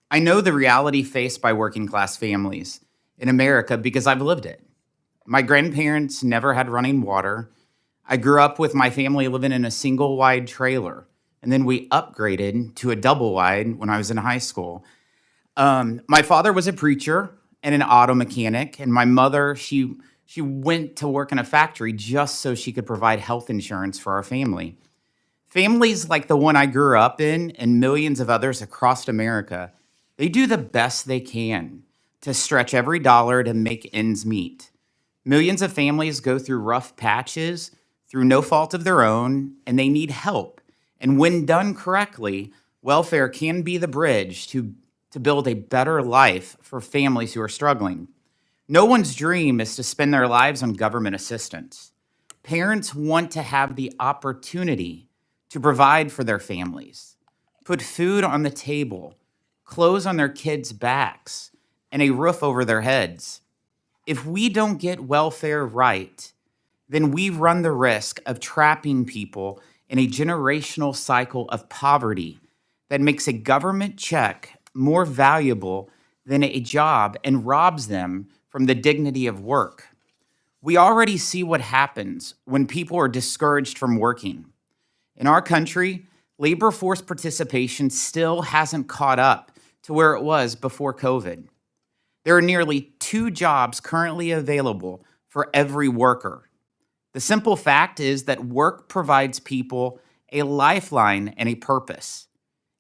I know the reality faced by working class families in America because I've lived it. My grandparents never had running water. I grew up with my family living in a single wide trailer, and then we upgraded to a double wide when I was in high school. My father was a preacher and an auto mechanic, and my mother, she went to work in a factory just so she could provide health insurance for our family. Families like the one I grew up in and millions of others across America, they do the best they can to stretch every dollar to make ends meet. Millions of families go through rough patches through no fault of their own, and they need help. And when done correctly, welfare can be the bridge to build a better life for families who are struggling. No one's dream is to spend their lives on government assistance. Parents want to have the opportunity to provide for their families, put food on the table, clothes on their kids' backs, and a roof over their heads. If we don't get welfare right, then we run the risk of trapping people in a generational cycle of poverty that makes a government check more valuable than a job and robs them from the dignity of work. We already see what happens when people are discouraged from working. In our country, labor force participation still hasn't caught up to where it was before COVID. There are nearly 2 jobs currently available for every worker. The simple fact is that work provides people a lifeline and a purpose.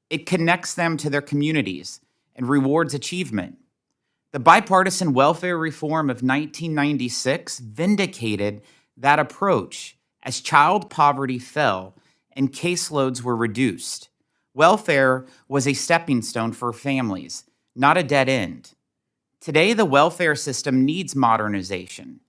It connects them to their communities and rewards achievement. The bipartisan welfare reform of 1996 vindicated that approach as child poverty fell and caseloads were reduced. Welfare was a stepping stone for families, not a dead end. Today, the welfare system needs modernization.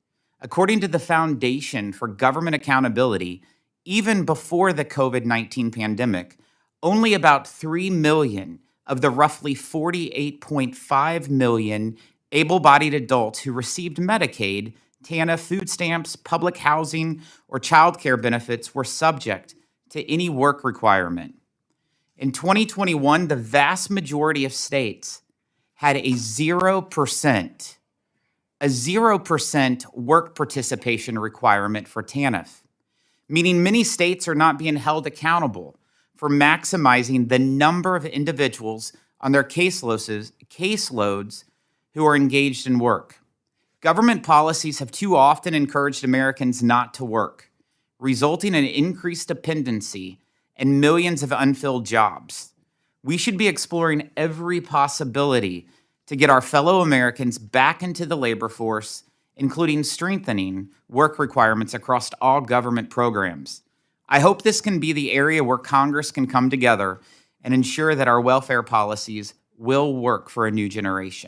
According to the Foundation for Government Accountability, even before the COVID 19 pandemic, only about 3 million of the roughly 48.5 million able bodied adults who received Medicaid, TANF, food stamps, public housing, or child care benefits were subject to any work requirement. In 2021, the vast majority of states had a 0% work participation requirement for TANF, meaning many states are not being held accountable for maximizing the number of individuals on their caseloads who are engaged in work. Government policies have too often encouraged Americans not to work, resulting in increased dependency and millions of unfilled jobs. We should be exploring every possibility to get our fellow Americans back into the labor force, including strengthening work requirements across all government programs. I hope this can be the area where Congress can come together and ensure that our welfare policies will work for a new generation.